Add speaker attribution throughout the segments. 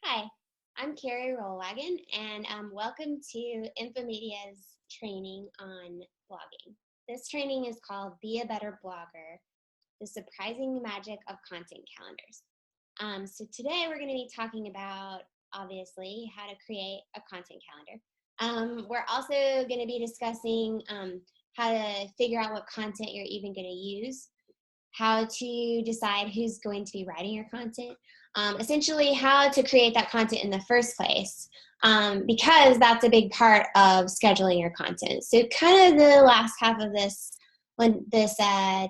Speaker 1: Hi, I'm Carrie Rollwagen, and welcome to Infomedia's training on blogging. This training is called Be a Better Blogger, the Surprising Magic of Content Calendars. So today we're going to be talking about, obviously, how to create a content calendar. We're also going to be discussing how to figure out what content you're even going to use, how to decide who's going to be writing your content, essentially how to create that content in the first place, because that's a big part of scheduling your content. So kind of the last half of this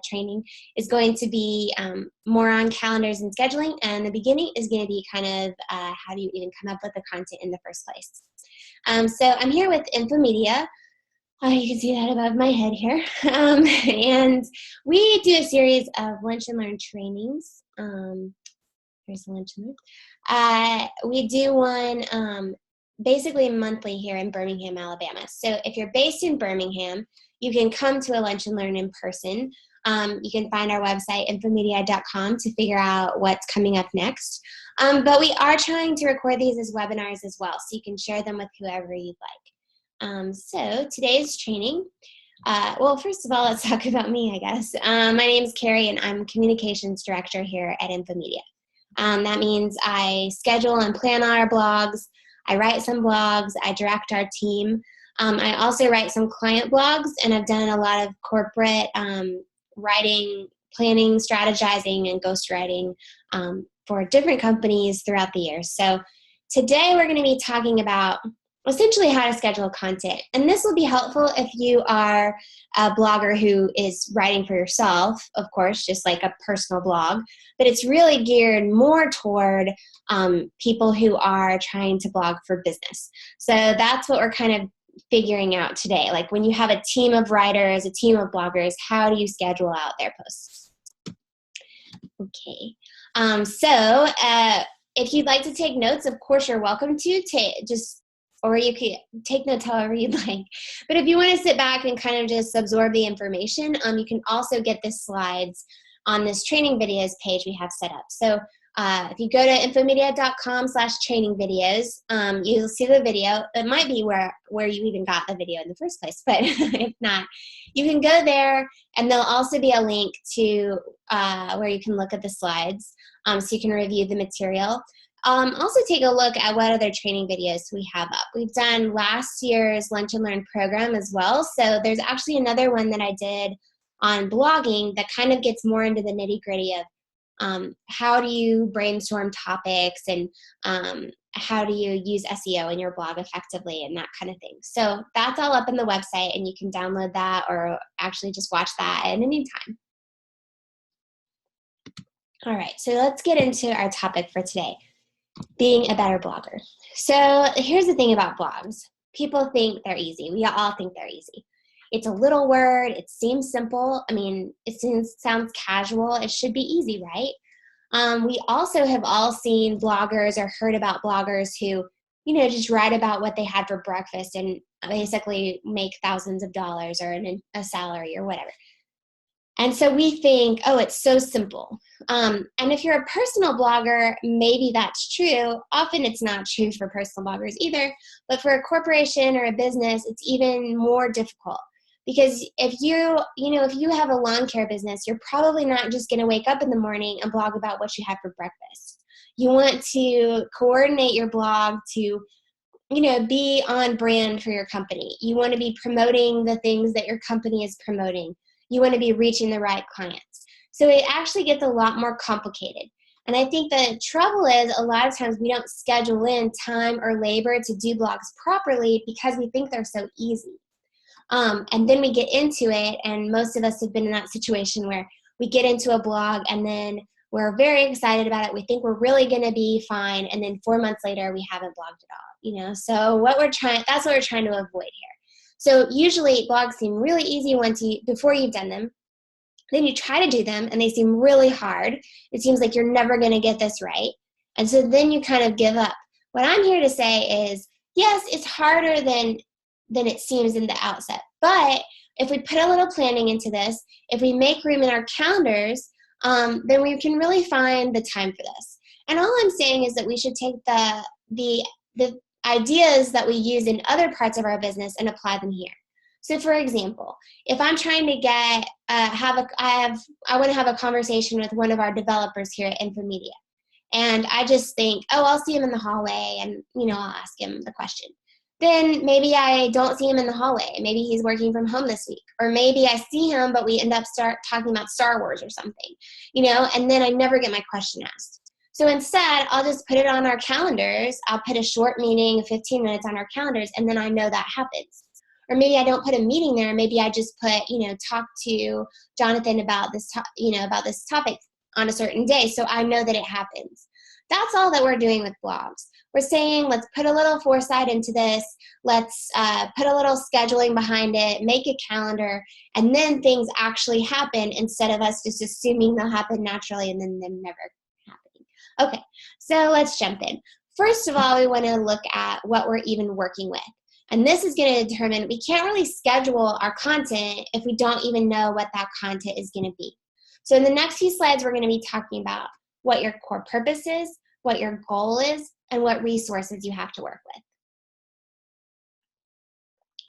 Speaker 1: training is going to be more on calendars and scheduling, and the beginning is going to be kind of how do you even come up with the content in the first place. So I'm here with Infomedia. You can see that above my head here. And we do a series of Lunch and Learn trainings. Here's the Lunch and Learn. We do one basically monthly here in Birmingham, Alabama. So if you're based in Birmingham, you can come to a Lunch and Learn in person. You can find our website, infomedia.com, to figure out what's coming up next. But we are trying to record these as webinars as well, so you can share them with whoever you'd like. So today's training, well, first of all, let's talk about me, I guess. My name is Carrie, and I'm Communications Director here at Infomedia. That means I schedule and plan our blogs, I write some blogs, I direct our team. I also write some client blogs, and I've done a lot of corporate writing, planning, strategizing, and ghostwriting for different companies throughout the years. So today we're going to be talking about essentially how to schedule content. And this will be helpful if you are a blogger who is writing for yourself, of course, just like a personal blog, but it's really geared more toward people who are trying to blog for business. So that's what we're kind of figuring out today. Like when you have a team of writers, a team of bloggers, how do you schedule out their posts? Okay. If you'd like to take notes, of course, you're welcome to or you can take notes however you'd like. But if you want to sit back and kind of just absorb the information, you can also get the slides on this training videos page we have set up. So if you go to infomedia.com/training videos, you'll see the video. It might be where you even got the video in the first place, but if not, you can go there, and there'll also be a link to where you can look at the slides, so you can review the material. Also take a look at what other training videos we have up. We've done last year's Lunch and Learn program as well. So there's actually another one that I did on blogging that kind of gets more into the nitty-gritty of how do you brainstorm topics, and how do you use SEO in your blog effectively, and that kind of thing. So that's all up on the website, and you can download that or actually just watch that at any time. All right, so let's get into our topic for today. Being a better blogger. So here's the thing about blogs. People think they're easy. We all think they're easy. It's a little word. It seems simple. I mean, it sounds casual. It should be easy, right? We also have all seen bloggers or heard about bloggers who, just write about what they had for breakfast and basically make thousands of dollars or a salary or whatever. And so we think, oh, it's so simple. And if you're a personal blogger, maybe that's true. Often it's not true for personal bloggers either. But for a corporation or a business, it's even more difficult. Because if you have a lawn care business, you're probably not just going to wake up in the morning and blog about what you had for breakfast. You want to coordinate your blog to be on brand for your company. You want to be promoting the things that your company is promoting. You want to be reaching the right clients. So it actually gets a lot more complicated. And I think the trouble is a lot of times we don't schedule in time or labor to do blogs properly because we think they're so easy. And then we get into it, and most of us have been in that situation where we get into a blog and then we're very excited about it. We think we're really going to be fine. And then 4 months later, we haven't blogged at all. So that's what we're trying to avoid here. So usually blogs seem really easy before you've done them. Then you try to do them and they seem really hard. It seems like you're never going to get this right. And so then you kind of give up. What I'm here to say is, yes, it's harder than it seems in the outset. But if we put a little planning into this, if we make room in our calendars, then we can really find the time for this. And all I'm saying is that we should take the ideas that we use in other parts of our business and apply them here. So for example, if I'm trying to get, I want to have a conversation with one of our developers here at Infomedia. And I just think, oh, I'll see him in the hallway and, I'll ask him the question. Then maybe I don't see him in the hallway. Maybe he's working from home this week. Or maybe I see him, but we end up talking about Star Wars or something, and then I never get my question asked. So instead, I'll just put it on our calendars. I'll put a short meeting, 15 minutes on our calendars, and then I know that happens. Or maybe I don't put a meeting there. Maybe I just put, talk to Jonathan about this, about this topic on a certain day, so I know that it happens. That's all that we're doing with blogs. We're saying, let's put a little foresight into this. Let's put a little scheduling behind it, make a calendar, and then things actually happen instead of us just assuming they'll happen naturally and then them never happening. Okay, so let's jump in. First of all, we want to look at what we're even working with. And this is going to determine, we can't really schedule our content if we don't even know what that content is going to be. So in the next few slides, we're going to be talking about what your core purpose is, what your goal is, and what resources you have to work with.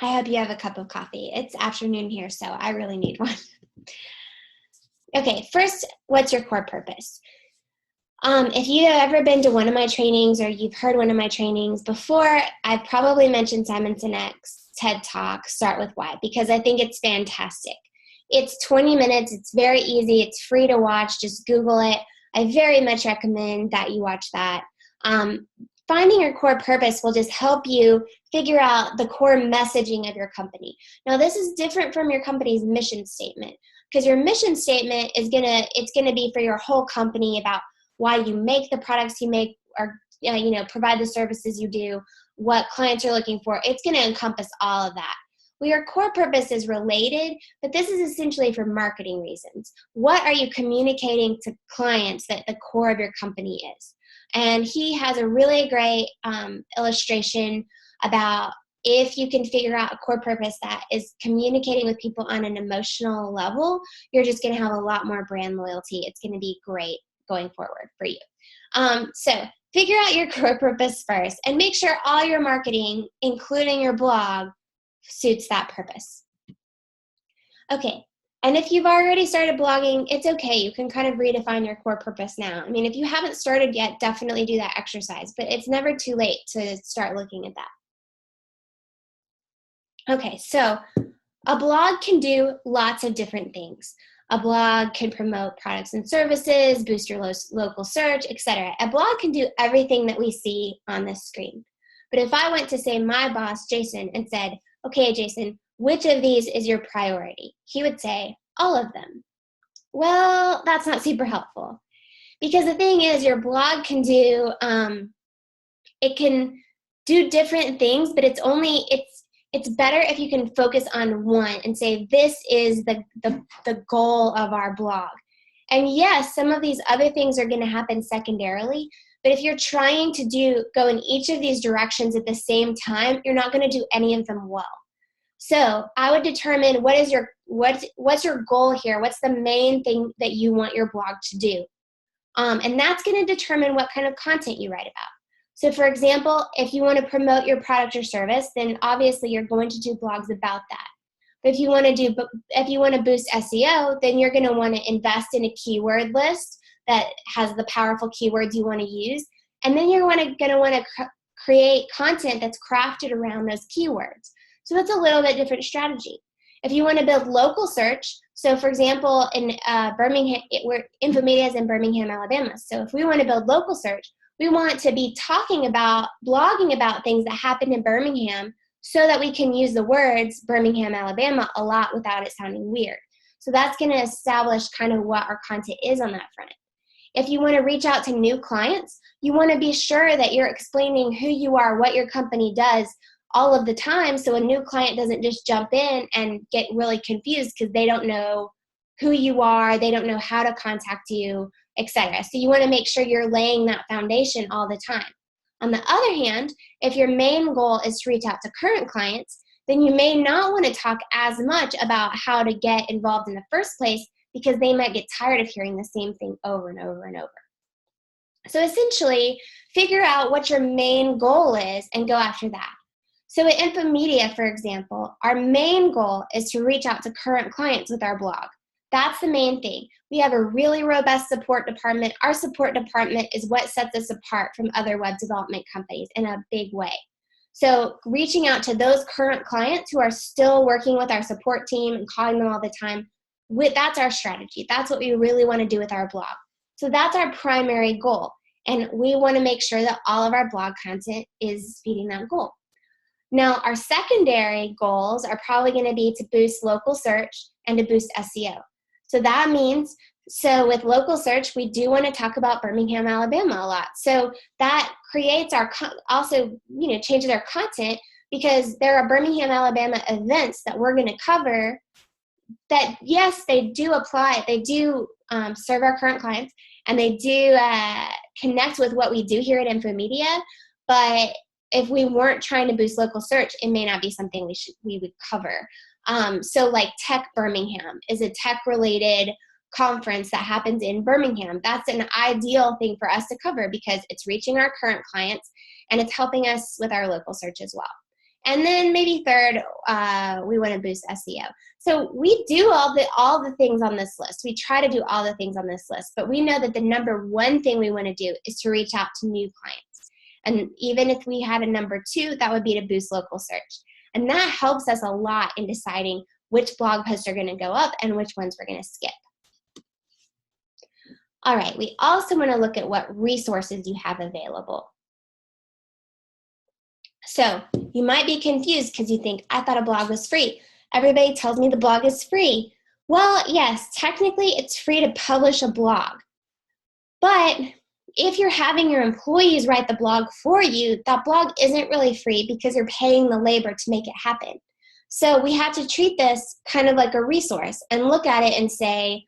Speaker 1: I hope you have a cup of coffee. It's afternoon here, so I really need one. Okay, first, what's your core purpose? If you've ever been to one of my trainings or you've heard one of my trainings before, I've probably mentioned Simon Sinek's TED Talk, Start With Why, because I think it's fantastic. It's 20 minutes. It's very easy. It's free to watch. Just Google it. I very much recommend that you watch that. Finding your core purpose will just help you figure out the core messaging of your company. Now, this is different from your company's mission statement, because your mission statement is gonna be for your whole company about why you make the products you make, or provide the services you do, what clients are looking for. It's going to encompass all of that. Well, your core purpose is related, but this is essentially for marketing reasons. What are you communicating to clients that the core of your company is? And he has a really great illustration about if you can figure out a core purpose that is communicating with people on an emotional level, you're just going to have a lot more brand loyalty. It's going to be great going forward for you. So figure out your core purpose first and make sure all your marketing, including your blog, suits that purpose. Okay, and if you've already started blogging, it's okay. You can kind of redefine your core purpose now. I mean, if you haven't started yet, definitely do that exercise, but it's never too late to start looking at that. Okay, so a blog can do lots of different things. A blog can promote products and services, boost your local search, etc. A blog can do everything that we see on this screen. But if I went to, say, my boss, Jason, and said, okay, Jason, which of these is your priority? He would say, all of them. Well, that's not super helpful. Because the thing is, your blog can do, it can do different things, but it's better if you can focus on one and say, this is the goal of our blog. And yes, some of these other things are going to happen secondarily, but if you're trying to go in each of these directions at the same time, you're not going to do any of them well. So I would determine what's your goal here? What's the main thing that you want your blog to do? And that's going to determine what kind of content you write about. So for example, if you want to promote your product or service, then obviously you're going to do blogs about that. But if you want to boost SEO, then you're going to want to invest in a keyword list that has the powerful keywords you want to use. And then you're going to want to create content that's crafted around those keywords. So that's a little bit different strategy. If you want to build local search, so for example, in Birmingham, Infomedia is in Birmingham, Alabama. So if we want to build local search, we want to be blogging about things that happen in Birmingham so that we can use the words Birmingham, Alabama a lot without it sounding weird. So that's going to establish kind of what our content is on that front. If you want to reach out to new clients, you want to be sure that you're explaining who you are, what your company does all of the time, so a new client doesn't just jump in and get really confused because they don't know who you are, they don't know how to contact you, etc. So you want to make sure you're laying that foundation all the time. On the other hand, if your main goal is to reach out to current clients, then you may not want to talk as much about how to get involved in the first place because they might get tired of hearing the same thing over and over and over. So essentially, figure out what your main goal is and go after that. So at Infomedia, for example, our main goal is to reach out to current clients with our blog. That's the main thing. We have a really robust support department. Our support department is what sets us apart from other web development companies in a big way. So reaching out to those current clients who are still working with our support team and calling them all the time, that's our strategy. That's what we really want to do with our blog. So that's our primary goal. And we want to make sure that all of our blog content is feeding that goal. Now, our secondary goals are probably going to be to boost local search and to boost SEO. So that means, so with local search, we do want to talk about Birmingham, Alabama a lot. So that creates our, also, changes our content, because there are Birmingham, Alabama events that we're going to cover that, yes, they do apply, they do serve our current clients, and they do connect with what we do here at Infomedia, but if we weren't trying to boost local search, it may not be something we would cover. So like Tech Birmingham is a tech-related conference that happens in Birmingham. That's an ideal thing for us to cover because it's reaching our current clients and it's helping us with our local search as well. And then maybe third, we want to boost SEO. So we do all the things on this list. We try to do all the things on this list, but we know that the number one thing we want to do is to reach out to new clients. And even if we had a number two, that would be to boost local search. And that helps us a lot in deciding which blog posts are going to go up and which ones we're going to skip. All right, we also want to look at what resources you have available. So you might be confused because you think, I thought a blog was free. Everybody tells me the blog is free. Well, yes, technically it's free to publish a blog. But if you're having your employees write the blog for you, that blog isn't really free because you're paying the labor to make it happen. So we have to treat this kind of like a resource and look at it and say,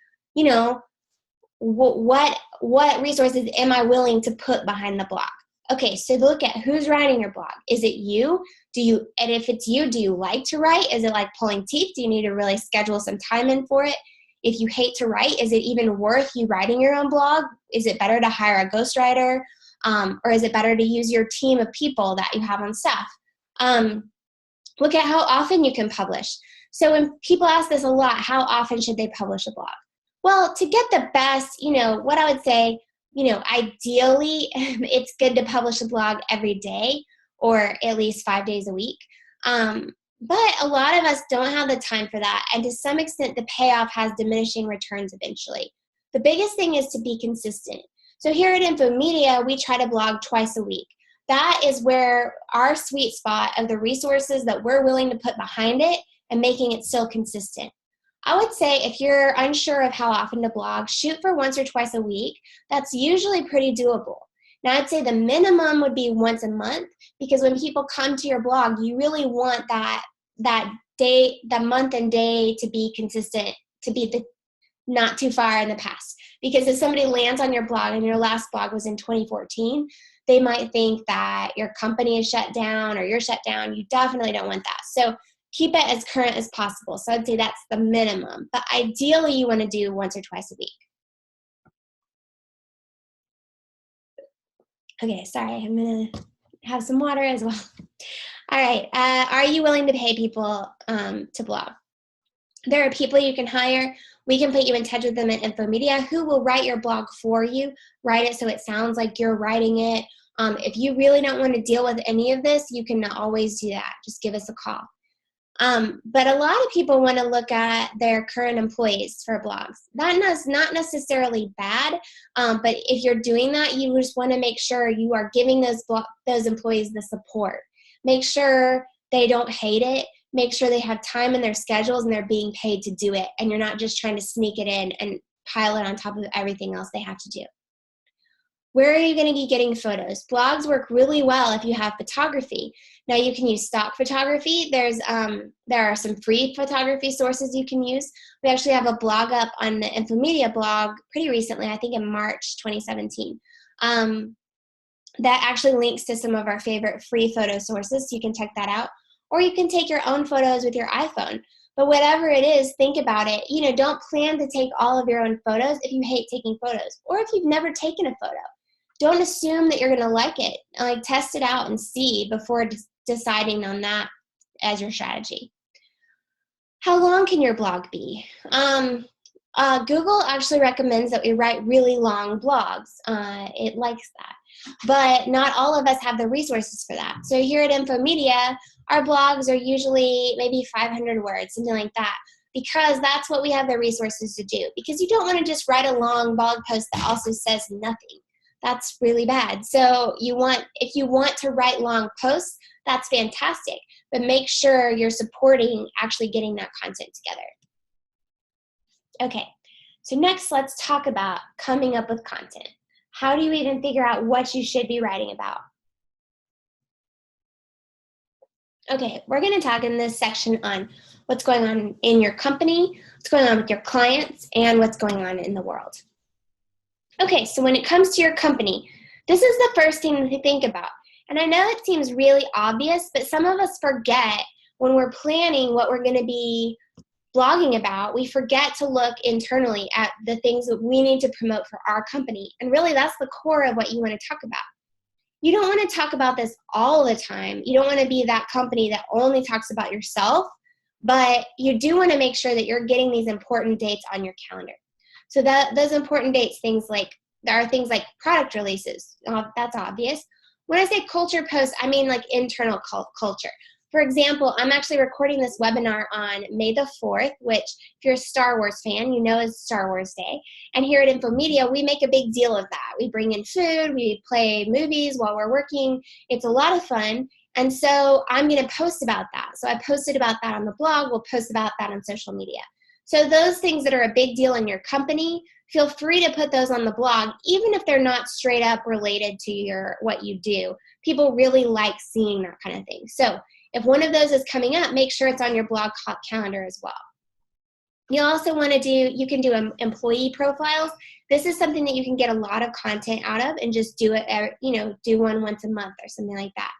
Speaker 1: what resources am I willing to put behind the blog? Okay, so look at who's writing your blog. Is it you? And if it's you, do you like to write? Is it like pulling teeth? Do you need to really schedule some time in for it? If you hate to write, is it even worth you writing your own blog? Is it better to hire a ghostwriter? Or is it better to use your team of people that you have on staff? Look at how often you can publish. So when people ask this a lot, how often should they publish a blog? Well, to get the best, what I would say, ideally, it's good to publish a blog every day or at least 5 days a week. But a lot of us don't have the time for that. And to some extent, the payoff has diminishing returns eventually. The biggest thing is to be consistent. So here at Infomedia, we try to blog twice a week. That is where our sweet spot of the resources that we're willing to put behind it and making it still consistent. I would say if you're unsure of how often to blog, shoot for once or twice a week. That's usually pretty doable. Now, I'd say the minimum would be once a month, because when people come to your blog, you really want that month and day to be consistent, to be not too far in the past. Because if somebody lands on your blog and your last blog was in 2014, they might think that your company is shut down or you're shut down. You definitely don't want that. So keep it as current as possible. So I'd say that's the minimum. But ideally, you want to do once or twice a week. Okay, sorry, I'm going to have some water as well. All right, are you willing to pay people to blog? There are people you can hire. We can put you in touch with them at Infomedia who will write your blog for you, write it so it sounds like you're writing it. If you really don't want to deal with any of this, you can always do that. Just give us a call. But a lot of people want to look at their current employees for blogs. That is not necessarily bad, but if you're doing that, you just want to make sure you are giving those employees the support. Make sure they don't hate it. Make sure they have time in their schedules and they're being paid to do it, and you're not just trying to sneak it in and pile it on top of everything else they have to do. Where are you going to be getting photos? Blogs work really well if you have photography. Now you can use stock photography. There are some free photography sources you can use. We actually have a blog up on the Infomedia blog pretty recently, I think in March 2017, that actually links to some of our favorite free photo sources, so you can check that out. Or you can take your own photos with your iPhone. But whatever it is, think about it. Don't plan to take all of your own photos if you hate taking photos, or if you've never taken a photo. Don't assume that you're going to like it. Like, test it out and see before deciding on that as your strategy. How long can your blog be? Google actually recommends that we write really long blogs. It likes that. But not all of us have the resources for that. So here at Infomedia, our blogs are usually maybe 500 words, something like that, because that's what we have the resources to do. Because you don't want to just write a long blog post that also says nothing. That's really bad. So if you want to write long posts, that's fantastic. But make sure you're supporting actually getting that content together. Okay, so next let's talk about coming up with content. How do you even figure out what you should be writing about? Okay, we're going to talk in this section on what's going on in your company, what's going on with your clients, and what's going on in the world. Okay, so when it comes to your company, this is the first thing to think about. And I know it seems really obvious, but some of us forget when we're planning what we're going to be blogging about, we forget to look internally at the things that we need to promote for our company. And really, that's the core of what you want to talk about. You don't want to talk about this all the time. You don't want to be that company that only talks about yourself, but you do want to make sure that you're getting these important dates on your calendar. So those important dates, there are things like product releases. That's obvious. When I say culture posts, I mean like internal culture. For example, I'm actually recording this webinar on May the 4th, which if you're a Star Wars fan, you know is Star Wars Day. And here at Infomedia, we make a big deal of that. We bring in food, we play movies while we're working. It's a lot of fun. And so I'm going to post about that. So I posted about that on the blog. We'll post about that on social media. So those things that are a big deal in your company, feel free to put those on the blog, even if they're not straight up related to what you do. People really like seeing that kind of thing. So if one of those is coming up, make sure it's on your blog calendar as well. You also want to you can do employee profiles. This is something that you can get a lot of content out of and just do it, do one once a month or something like that.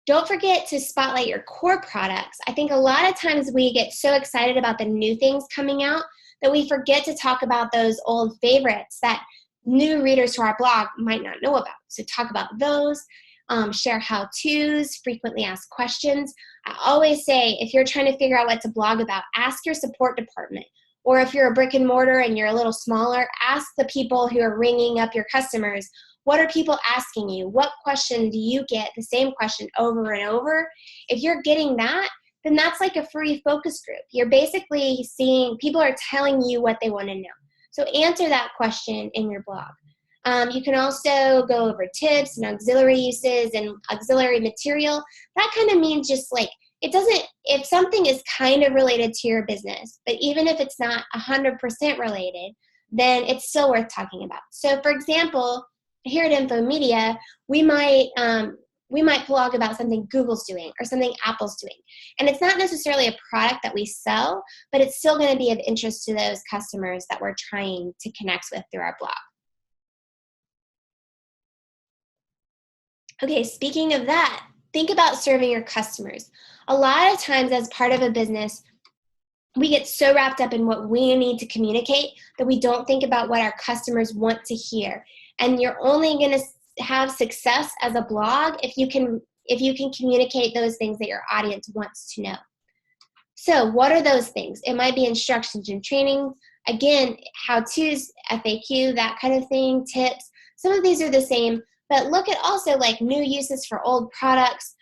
Speaker 1: Don't forget to spotlight your core products. I think a lot of times we get so excited about the new things coming out that we forget to talk about those old favorites that new readers to our blog might not know about. So talk about those. Share how-tos, frequently asked questions. I always say, if you're trying to figure out what to blog about, ask your support department. Or if you're a brick and mortar and you're a little smaller, ask the people who are ringing up your customers, what are people asking you? What question do you get? The same question over and over. If you're getting that, then that's like a free focus group. You're basically seeing people are telling you what they want to know. So answer that question in your blog. You can also go over tips and auxiliary uses and auxiliary material. That kind of means just like, if something is kind of related to your business, but even if it's not 100% related, then it's still worth talking about. So for example, here at Infomedia, we might blog about something Google's doing or something Apple's doing. And it's not necessarily a product that we sell, but it's still going to be of interest to those customers that we're trying to connect with through our blog. Okay, speaking of that, think about serving your customers. A lot of times as part of a business, we get so wrapped up in what we need to communicate that we don't think about what our customers want to hear. And you're only going to have success as a blog if you can communicate those things that your audience wants to know. So what are those things? It might be instructions and training. Again, how-tos, FAQ, that kind of thing, tips. Some of these are the same. But look at also like new uses for old products.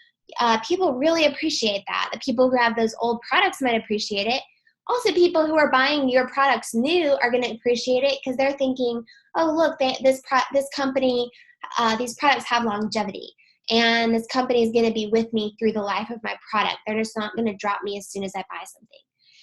Speaker 1: People really appreciate that. The people who have those old products might appreciate it. Also, people who are buying your products new are going to appreciate it because they're thinking, oh, look, this company, these products have longevity. And this company is going to be with me through the life of my product. They're just not going to drop me as soon as I buy something.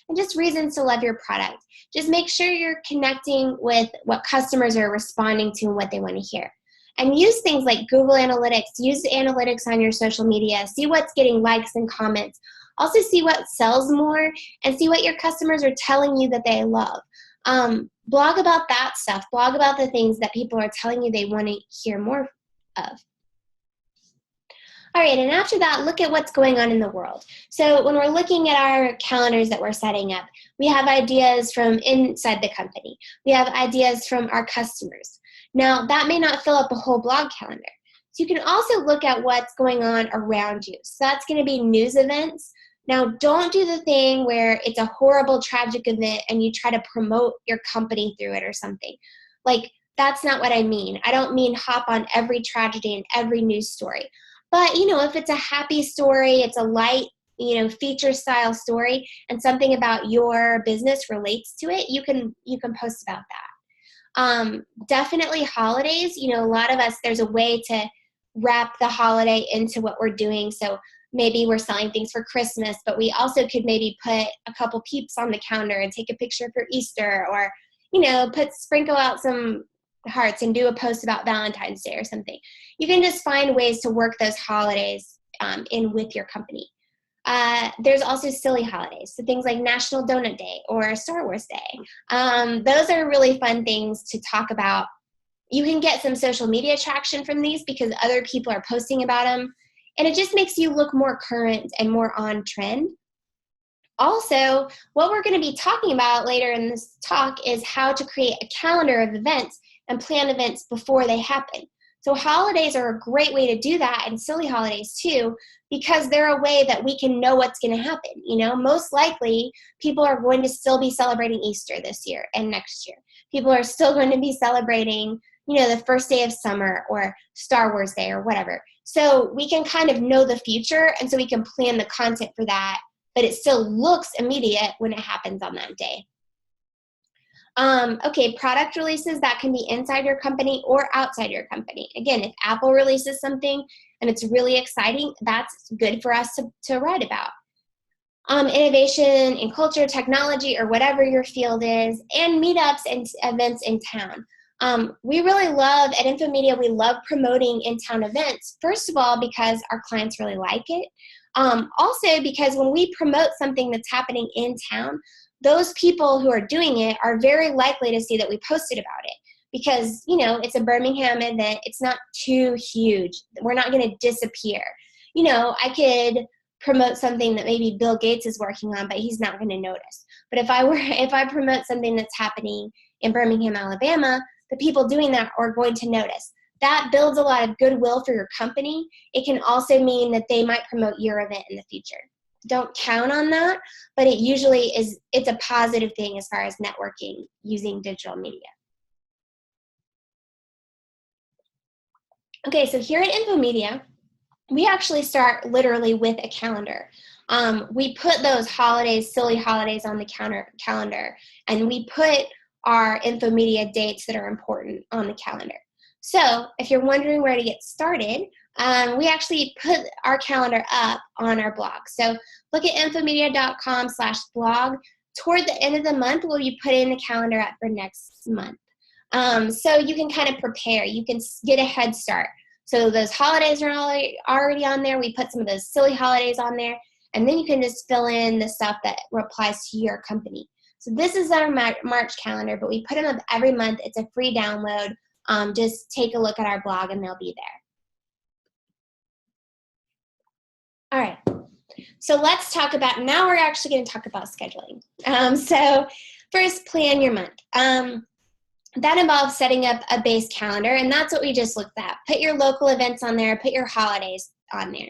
Speaker 1: And just reasons to love your product. Just make sure you're connecting with what customers are responding to and what they want to hear. And use things like Google Analytics. Use the analytics on your social media. See what's getting likes and comments. Also see what sells more and see what your customers are telling you that they love. Blog about that stuff. Blog about the things that people are telling you they want to hear more of. All right, and after that, look at what's going on in the world. So when we're looking at our calendars that we're setting up, we have ideas from inside the company. We have ideas from our customers. Now, that may not fill up a whole blog calendar. So you can also look at what's going on around you. So that's going to be news events. Now, don't do the thing where it's a horrible, tragic event and you try to promote your company through it or something. Like, that's not what I mean. I don't mean hop on every tragedy and every news story. But, you know, if it's a happy story, it's a light, you know, feature style story, and something about your business relates to it, you can post about that. Definitely holidays. You know, a lot of us, there's a way to wrap the holiday into what we're doing. So maybe we're selling things for Christmas, but we also could maybe put a couple peeps on the calendar and take a picture for Easter, or, you know, sprinkle out some hearts and do a post about Valentine's Day or something. You can just find ways to work those holidays in with your company. There's also silly holidays, so things like National Donut Day or Star Wars Day. Those are really fun things to talk about. You can get some social media traction from these because other people are posting about them, and it just makes you look more current and more on trend. Also, what we're going to be talking about later in this talk is how to create a calendar of events and plan events before they happen. So holidays are a great way to do that, and silly holidays too, because they're a way that we can know what's going to happen. You know, most likely people are going to still be celebrating Easter this year and next year. People are still going to be celebrating, you know, the first day of summer or Star Wars Day or whatever. So we can kind of know the future, and so we can plan the content for that, but it still looks immediate when it happens on that day. Okay, product releases, that can be inside your company or outside your company. Again, if Apple releases something and it's really exciting, that's good for us to write about. Innovation in culture, technology, or whatever your field is, and meetups and events in town. We really love, at Infomedia, we love promoting in-town events, first of all, because our clients really like it. Also, because when we promote something that's happening in town, those people who are doing it are very likely to see that we posted about it. Because, you know, it's a Birmingham event, it's not too huge. We're not going to disappear. You know, I could promote something that maybe Bill Gates is working on, but he's not going to notice. But if I promote something that's happening in Birmingham, Alabama, the people doing that are going to notice. That builds a lot of goodwill for your company. It can also mean that they might promote your event in the future. Don't count on that, but it usually is, it's a positive thing as far as networking using digital media. Okay, so here at Infomedia, we actually start literally with a calendar. We put those holidays, silly holidays on the calendar, and we put our Infomedia dates that are important on the calendar. So if you're wondering where to get started, we actually put our calendar up on our blog. So look at infomedia.com/blog. Toward the end of the month, we'll be putting the calendar up for next month. So you can kind of prepare. You can get a head start. So those holidays are already on there. We put some of those silly holidays on there. And then you can just fill in the stuff that applies to your company. So this is our March calendar, but we put them up every month. It's a free download. Just take a look at our blog and they'll be there. All right. So let's talk about, now we're actually going to talk about scheduling. So first, plan your month. That involves setting up a base calendar, and that's what we just looked at. Put your local events on there, put your holidays on there.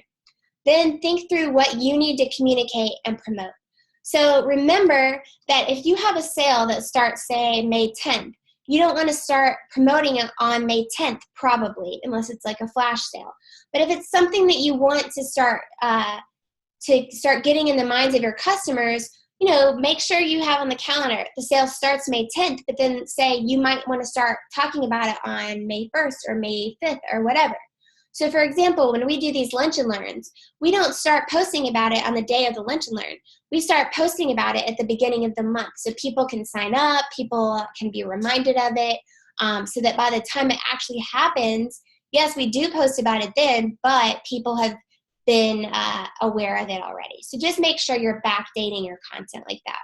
Speaker 1: Then think through what you need to communicate and promote. So remember that if you have a sale that starts, say, May 10th, you don't want to start promoting it on May 10th, probably, unless it's like a flash sale. But if it's something that you want to start getting in the minds of your customers, you know, make sure you have on the calendar, the sale starts May 10th, but then say you might want to start talking about it on May 1st or May 5th or whatever. So for example, when we do these lunch and learns, we don't start posting about it on the day of the lunch and learn. We start posting about it at the beginning of the month so people can sign up, people can be reminded of it, so that by the time it actually happens, yes, we do post about it then, but people have been aware of it already. So just make sure you're backdating your content like that.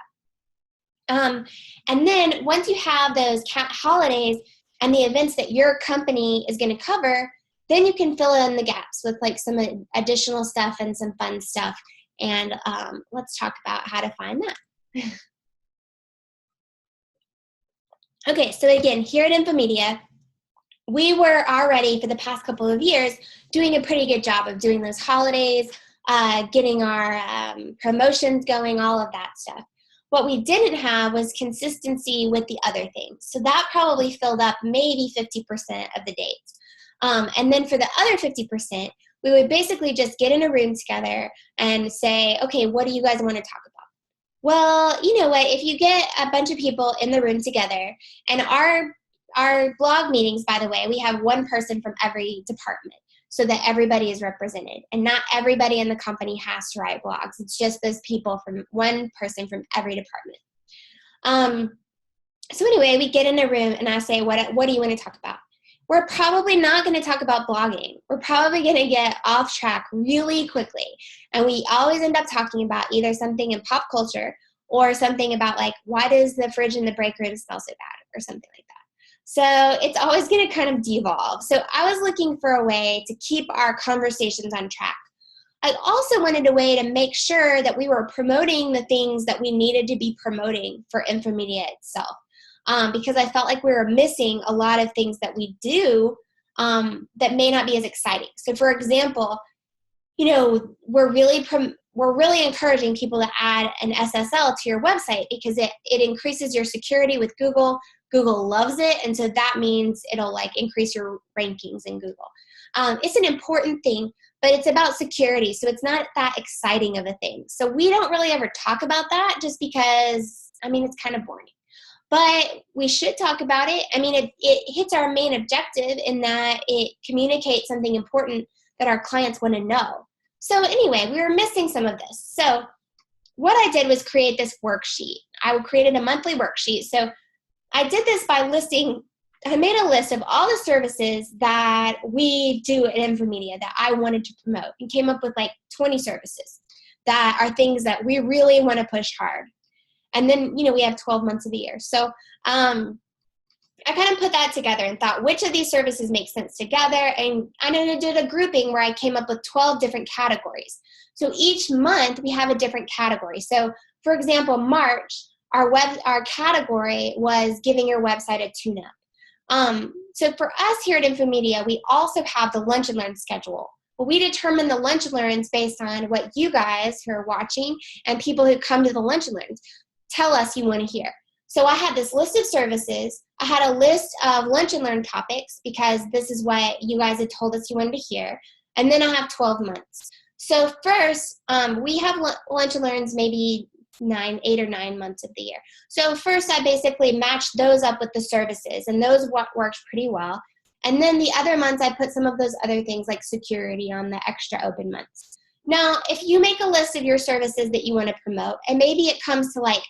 Speaker 1: And then once you have those holidays and the events that your company is going to cover, then you can fill in the gaps with like some additional stuff and some fun stuff. And let's talk about how to find that. Okay, so again, here at Infomedia, we were already, for the past couple of years, doing a pretty good job of doing those holidays, getting our promotions going, all of that stuff. What we didn't have was consistency with the other things. So that probably filled up maybe 50% of the dates. And then for the other 50%, we would basically just get in a room together and say, okay, what do you guys want to talk about? Well, you know what, if you get a bunch of people in the room together, and our blog meetings, by the way, we have one person from every department so that everybody is represented. And not everybody in the company has to write blogs. It's just those people from one person from every department. So anyway, we get in a room and I say, what do you want to talk about? We're probably not going to talk about blogging. We're probably going to get off track really quickly. And we always end up talking about either something in pop culture or something about like, why does the fridge in the break room smell so bad, or something like that. So it's always going to kind of devolve. So I was looking for a way to keep our conversations on track. I also wanted a way to make sure that we were promoting the things that we needed to be promoting for Infomedia itself, because I felt like we were missing a lot of things that we do that may not be as exciting. So for example, you know, we're really encouraging people to add an SSL to your website because it increases your security with Google. Google loves it, and so that means it'll like increase your rankings in Google. It's an important thing, but it's about security, so it's not that exciting of a thing. So we don't really ever talk about that just because, I mean, it's kind of boring. But we should talk about it. I mean, it hits our main objective in that it communicates something important that our clients want to know. So anyway, we were missing some of this. So what I did was create this worksheet. I created a monthly worksheet. So I did this by I made a list of all the services that we do at Infomedia that I wanted to promote, and came up with like 20 services that are things that we really want to push hard. And then, you know, we have 12 months of the year. So I kind of put that together and thought, which of these services make sense together? And I did a grouping where I came up with 12 different categories. So each month we have a different category. So for example, March, our category was giving your website a tune-up. So for us here at Infomedia, we also have the Lunch and Learn schedule. Well, we determine the Lunch and Learns based on what you guys who are watching and people who come to the Lunch and Learns tell us you want to hear. So I had this list of services. I had a list of Lunch and Learn topics because this is what you guys had told us you wanted to hear. And then I have 12 months. So first, we have Lunch and Learns maybe 8 or 9 months of the year. So first I basically matched those up with the services, and those worked pretty well. And then the other months I put some of those other things like security on the extra open months. Now, if you make a list of your services that you want to promote, and maybe it comes to like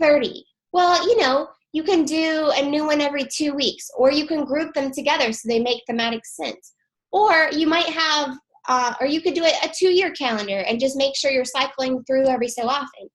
Speaker 1: 30, well, you know, you can do a new one every 2 weeks, or you can group them together so they make thematic sense. Or you might have, or you could do a 2-year calendar and just make sure you're cycling through every so often.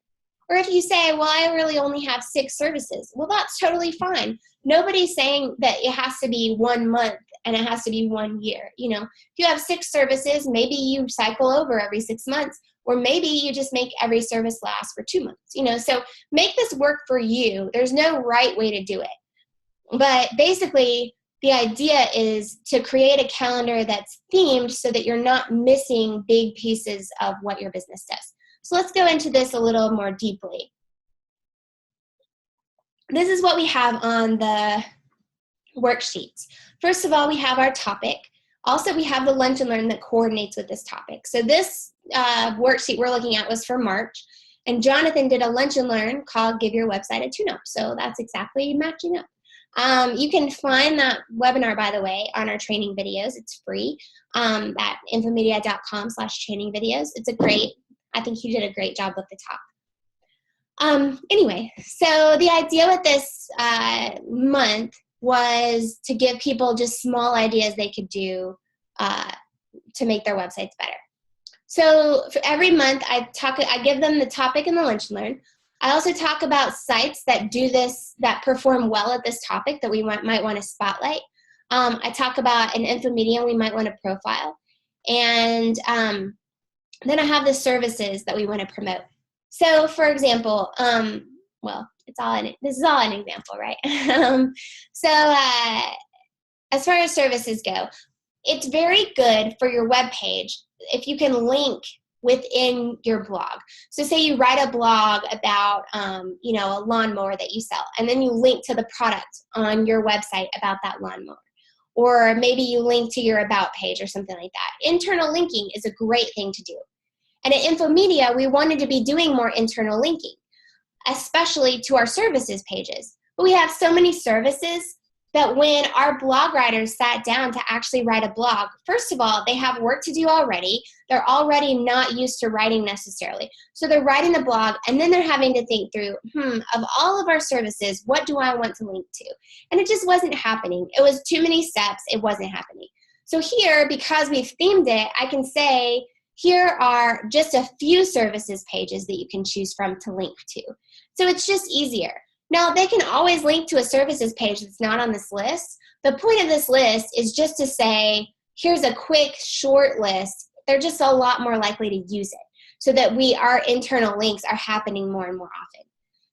Speaker 1: Or if you say, well, I really only have 6 services, well, that's totally fine. Nobody's saying that it has to be 1 month and it has to be 1 year. You know, if you have 6 services, maybe you cycle over every 6 months, or maybe you just make every service last for 2 months. You know, so make this work for you. There's no right way to do it. But basically, the idea is to create a calendar that's themed so that you're not missing big pieces of what your business does. So let's go into this a little more deeply. This is what we have on the worksheets. First of all, we have our topic. Also, we have the Lunch and Learn that coordinates with this topic. So this worksheet we're looking at was for March, and Jonathan did a Lunch and Learn called Give Your Website a Tune-Up. So that's exactly matching up. You can find that webinar, by the way, on our training videos. It's free at infomedia.com/training videos. I think he did a great job with the talk. Anyway, so the idea with this month was to give people just small ideas they could do to make their websites better. So for every month, I give them the topic and the Lunch and Learn. I also talk about sites that do this, that perform well at this topic that we might want to spotlight. I talk about an Infomedium we might want to profile. And then I have the services that we want to promote. So for example, well, this is all an example, right? So as far as services go, it's very good for your web page if you can link within your blog. So say you write a blog about, you know, a lawnmower that you sell, and then you link to the product on your website about that lawnmower. Or maybe you link to your about page or something like that. Internal linking is a great thing to do. And at Infomedia, we wanted to be doing more internal linking, especially to our services pages. But we have so many services that when our blog writers sat down to actually write a blog, first of all, they have work to do already. They're already not used to writing necessarily. So they're writing the blog, and then they're having to think through, of all of our services, what do I want to link to? And it just wasn't happening. It was too many steps. It wasn't happening. So here, because we've themed it, I can say, here are just a few services pages that you can choose from to link to. So it's just easier. Now, they can always link to a services page that's not on this list. The point of this list is just to say, here's a quick, short list. They're just a lot more likely to use it so that our internal links are happening more and more often.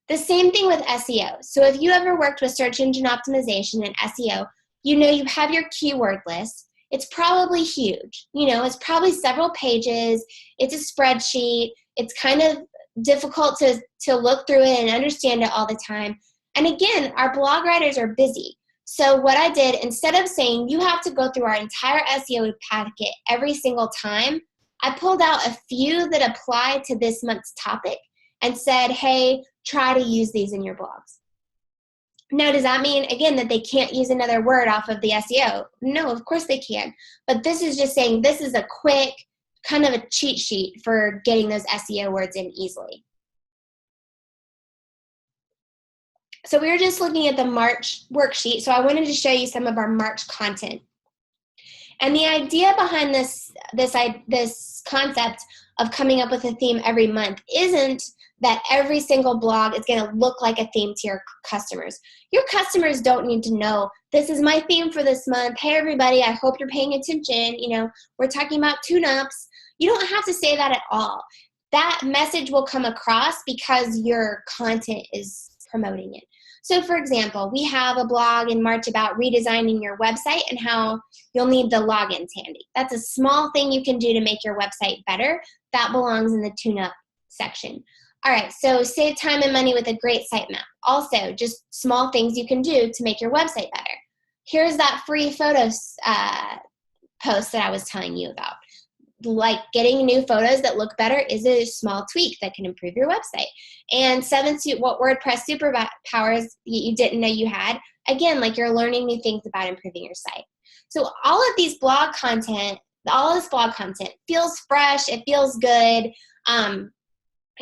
Speaker 1: The same thing with SEO. So if you ever worked with search engine optimization and SEO, you know you have your keyword list. It's probably huge. You know, it's probably several pages. It's a spreadsheet. It's kind of difficult to look through it and understand it all the time. And again, our blog writers are busy. So what I did, instead of saying you have to go through our entire SEO packet every single time, I pulled out a few that apply to this month's topic and said, hey, try to use these in your blogs. Now, does that mean, again, that they can't use another word off of the SEO? No, of course they can. But this is just saying this is a quick, kind of a cheat sheet for getting those SEO words in easily. So we were just looking at the March worksheet, so I wanted to show you some of our March content. And the idea behind this concept of coming up with a theme every month isn't that every single blog is going to look like a theme to your customers. Your customers don't need to know, this is my theme for this month. Hey, everybody, I hope you're paying attention. You know, we're talking about tune-ups. You don't have to say that at all. That message will come across because your content is promoting it. So for example, we have a blog in March about redesigning your website and how you'll need the logins handy. That's a small thing you can do to make your website better. That belongs in the tune-up section. All right, so save time and money with a great sitemap. Also, just small things you can do to make your website better. Here's that free photos post that I was telling you about. Like getting new photos that look better is a small tweak that can improve your website. And 7 what WordPress superpowers you didn't know you had. Again, like you're learning new things about improving your site. So all of these blog content, all this blog content feels fresh, it feels good.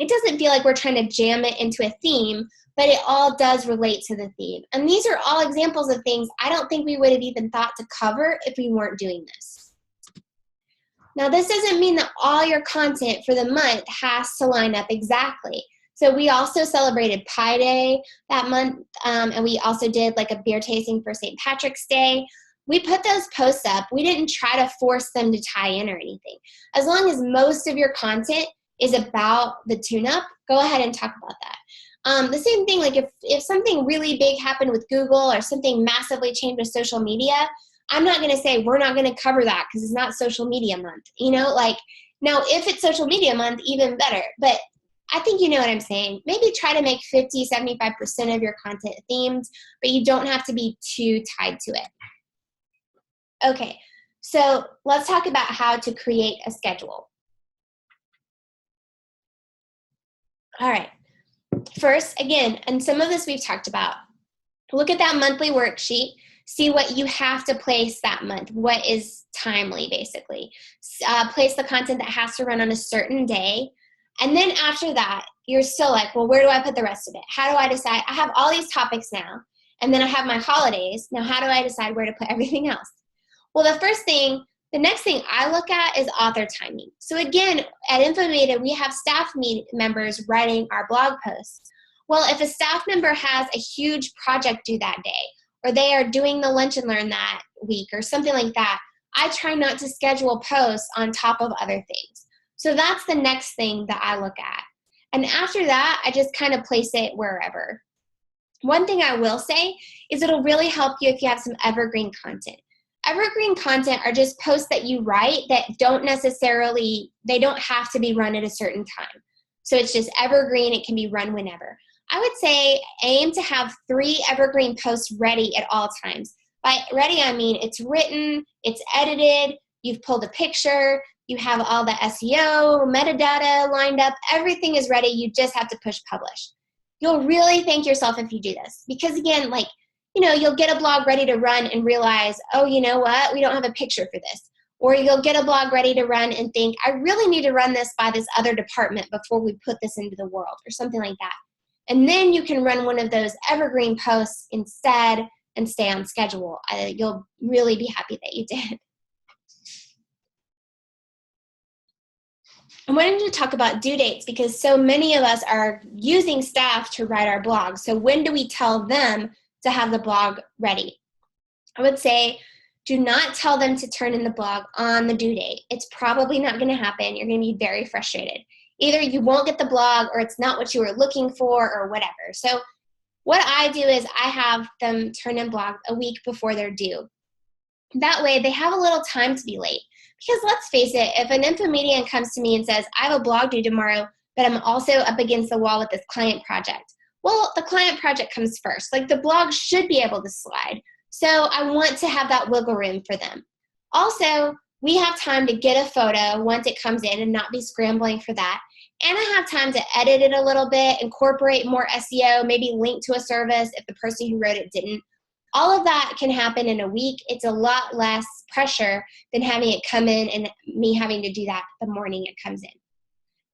Speaker 1: It doesn't feel like we're trying to jam it into a theme, but it all does relate to the theme. And these are all examples of things I don't think we would have even thought to cover if we weren't doing this. Now, this doesn't mean that all your content for the month has to line up exactly. So we also celebrated Pi Day that month, and we also did like a beer tasting for St. Patrick's Day. We put those posts up. We didn't try to force them to tie in or anything. As long as most of your content is about the tune-up, go ahead and talk about that. The same thing, like if something really big happened with Google or something massively changed with social media, I'm not going to say we're not going to cover that because it's not social media month. You know, like now if it's social media month, even better. But I think you know what I'm saying. Maybe try to make 50-75% of your content themed, but you don't have to be too tied to it. Okay, so let's talk about how to create a schedule. All right, first, again, and some of this we've talked about, look at that monthly worksheet. See what you have to place that month. What is timely, basically. Place the content that has to run on a certain day. And then after that, you're still like, well, where do I put the rest of it? How do I decide? I have all these topics now, and then I have my holidays. Now, how do I decide where to put everything else? Well, the next thing I look at is author timing. So again, at InfoMedium, we have staff members writing our blog posts. Well, if a staff member has a huge project due that day, or they are doing the lunch and learn that week or something like that, I try not to schedule posts on top of other things. So that's the next thing that I look at. And after that, I just kind of place it wherever. One thing I will say is it'll really help you if you have some evergreen content. evergreen content are just posts that you write that don't necessarily, they don't have to be run at a certain time. So it's just evergreen, it can be run whenever. I would say aim to have 3 evergreen posts ready at all times. By ready, I mean it's written, it's edited, you've pulled a picture, you have all the SEO, metadata lined up, everything is ready, you just have to push publish. You'll really thank yourself if you do this, because again, like, you know, you'll get a blog ready to run and realize, oh, you know what, we don't have a picture for this. Or you'll get a blog ready to run and think, I really need to run this by this other department before we put this into the world, or something like that. And then you can run one of those evergreen posts instead and stay on schedule. You'll really be happy that you did. I wanted to talk about due dates because so many of us are using staff to write our blogs. So when do we tell them to have the blog ready? I would say do not tell them to turn in the blog on the due date. It's probably not going to happen. You're going to be very frustrated. Either you won't get the blog or it's not what you were looking for or whatever. So what I do is I have them turn in blogs a week before they're due. That way they have a little time to be late. Because let's face it, if an Infomedian comes to me and says, I have a blog due tomorrow, but I'm also up against the wall with this client project. Well, the client project comes first. Like, the blog should be able to slide. So I want to have that wiggle room for them. Also, we have time to get a photo once it comes in and not be scrambling for that. And I have time to edit it a little bit, incorporate more SEO, maybe link to a service if the person who wrote it didn't. All of that can happen in a week. It's a lot less pressure than having it come in and me having to do that the morning it comes in.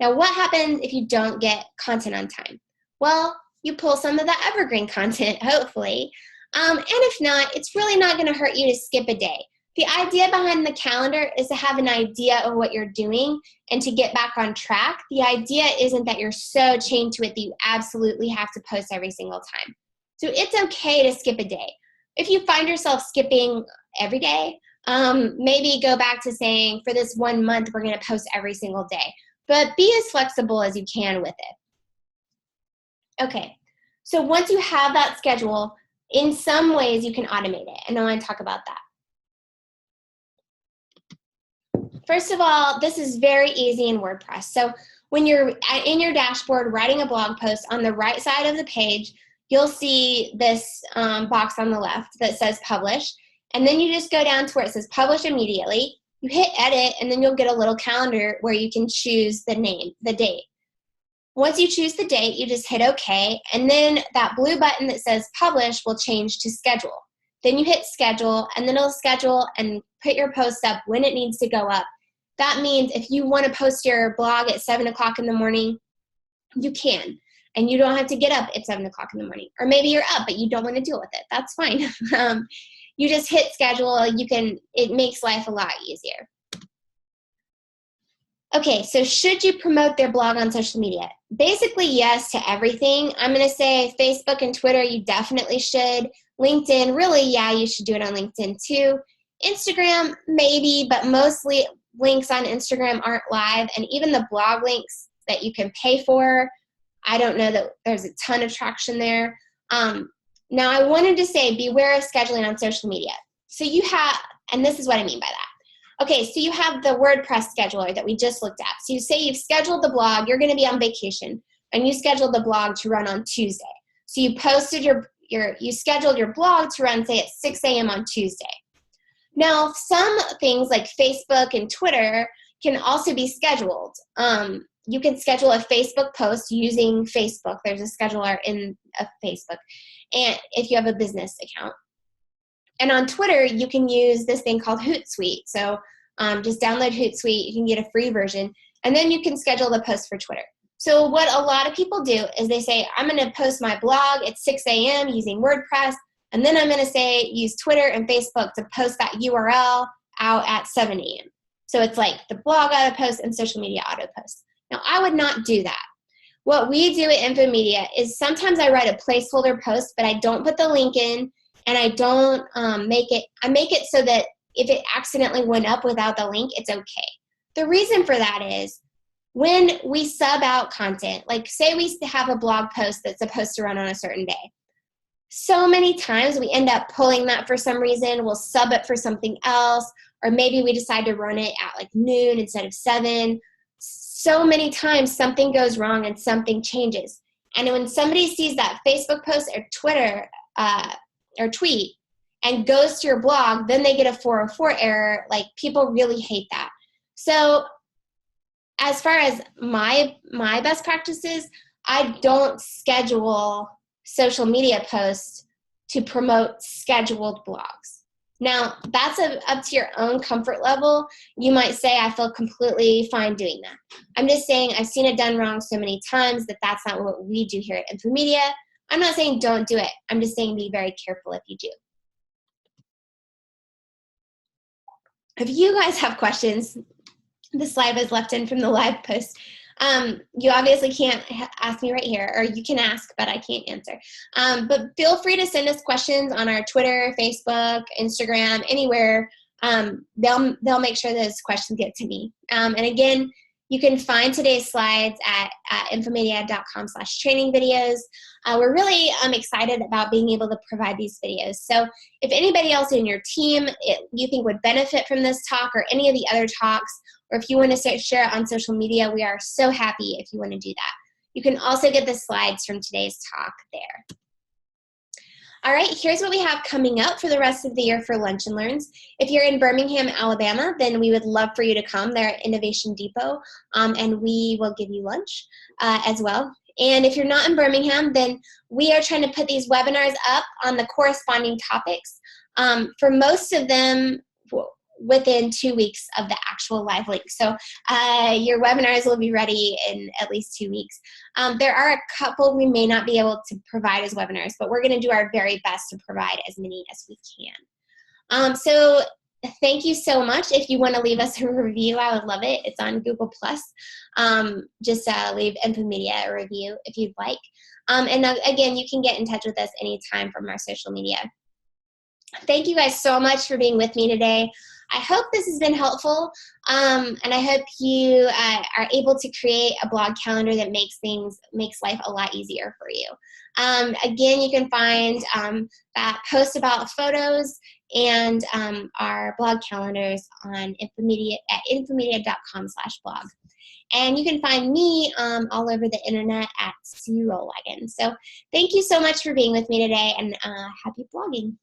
Speaker 1: Now, what happens if you don't get content on time? Well, you pull some of the evergreen content, hopefully. And if not, it's really not going to hurt you to skip a day. The idea behind the calendar is to have an idea of what you're doing and to get back on track. The idea isn't that you're so chained to it that you absolutely have to post every single time. So it's okay to skip a day. If you find yourself skipping every day, maybe go back to saying, for this 1 month, we're going to post every single day. But be as flexible as you can with it. Okay, so once you have that schedule, in some ways you can automate it, and I want to talk about that. First of all, this is very easy in WordPress. So when you're in your dashboard writing a blog post, on the right side of the page, you'll see this box on the left that says publish, and then you just go down to where it says publish immediately. You hit edit, and then you'll get a little calendar where you can choose the name, the date. Once you choose the date, you just hit OK, and then that blue button that says publish will change to schedule. Then you hit schedule, and then it'll schedule and put your post up when it needs to go up. That means if you want to post your blog at 7 o'clock in the morning, you can. And you don't have to get up at 7 o'clock in the morning. Or maybe you're up, but you don't want to deal with it. That's fine. You just hit schedule. It makes life a lot easier. Okay, so should you promote their blog on social media? Basically, yes to everything. I'm going to say Facebook and Twitter, you definitely should. LinkedIn, really, yeah, you should do it on LinkedIn too. Instagram, maybe, but mostly links on Instagram aren't live. And even the blog links that you can pay for, I don't know that there's a ton of traction there. Now, I wanted to say beware of scheduling on social media. So you have, and this is what I mean by that. Okay, so you have the WordPress scheduler that we just looked at. So you say you've scheduled the blog, you're going to be on vacation, and you scheduled the blog to run on Tuesday. So you posted you scheduled your blog to run, say, at 6 a.m. on Tuesday. Now, some things like Facebook and Twitter can also be scheduled. You can schedule a Facebook post using Facebook. There's a scheduler in a Facebook, and if you have a business account. And on Twitter, you can use this thing called Hootsuite. So just download Hootsuite. You can get a free version, and then you can schedule the post for Twitter. So what a lot of people do is they say, I'm going to post my blog at 6 a.m. using WordPress, and then I'm going to say use Twitter and Facebook to post that URL out at 7 a.m. So it's like the blog auto post and social media auto post. Now, I would not do that. What we do at Infomedia is sometimes I write a placeholder post, but I don't put the link in, and I don't make it so that if it accidentally went up without the link, it's okay. The reason for that is when we sub out content, like say we have a blog post that's supposed to run on a certain day. so many times we end up pulling that for some reason. We'll sub it for something else, or maybe we decide to run it at like noon instead of 7. So many times something goes wrong and something changes. And when somebody sees that Facebook post or Twitter or tweet and goes to your blog, then they get a 404 error. Like, people really hate that. So as far as my best practices, I don't schedule social media posts to promote scheduled blogs. Now, that's up to your own comfort level. You might say, I feel completely fine doing that. I'm just saying I've seen it done wrong so many times that that's not what we do here at InfoMedia. I'm not saying don't do it. I'm just saying be very careful if you do. If you guys have questions, the slide was left in from the live post. You obviously can't ask me right here, or you can ask, but I can't answer. But feel free to send us questions on our Twitter, Facebook, Instagram, anywhere. They'll make sure those questions get to me. And again, you can find today's slides at infomedia.com/training videos. We're really excited about being able to provide these videos. So if anybody else in your team you think would benefit from this talk or any of the other talks, or if you want to share it on social media, we are so happy if you want to do that. You can also get the slides from today's talk there. All right, here's what we have coming up for the rest of the year for Lunch and Learns. If you're in Birmingham, Alabama, then we would love for you to come there at Innovation Depot, and we will give you lunch as well. And if you're not in Birmingham, then we are trying to put these webinars up on the corresponding topics. For most of them, within 2 weeks of the actual live link. So your webinars will be ready in at least 2 weeks. There are a couple we may not be able to provide as webinars, but we're going to do our very best to provide as many as we can. So thank you so much. If you want to leave us a review, I would love it. It's on Google+. Just leave InfoMedia a review if you'd like. And again, you can get in touch with us anytime from our social media. Thank you guys so much for being with me today. I hope this has been helpful, and I hope you are able to create a blog calendar that makes life a lot easier for you. Again, you can find that post about photos and our blog calendars on Infomedia at infomedia.com/blog. And you can find me all over the internet at Carrie Rollwagen. So thank you so much for being with me today, and happy blogging.